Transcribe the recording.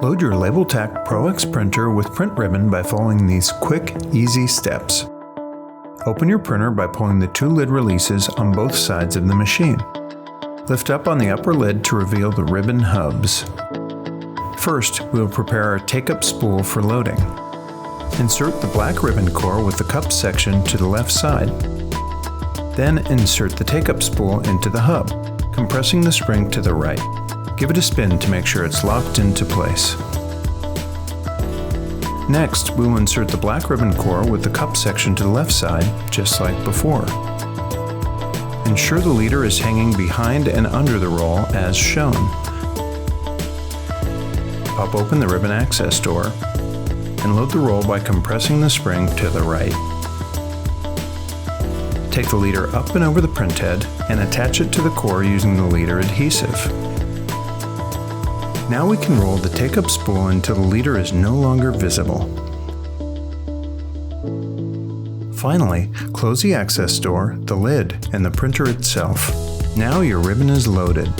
Load your LabelTac Pro X printer with print ribbon by following these quick, easy steps. Open your printer by pulling the two lid releases on both sides of the machine. Lift up on the upper lid to reveal the ribbon hubs. First, we will prepare our take-up spool for loading. Insert the black ribbon core with the cup section to the left side. Then insert the take-up spool into the hub, compressing the spring to the right. Give it a spin to make sure it's locked into place. Next, we will insert the black ribbon core with the cup section to the left side, just like before. Ensure the leader is hanging behind and under the roll as shown. Pop open the ribbon access door and load the roll by compressing the spring to the right. Take the leader up and over the printhead and attach it to the core using the leader adhesive. Now we can roll the take-up spool until the leader is no longer visible. Finally, close the access door, the lid, and the printer itself. Now your ribbon is loaded.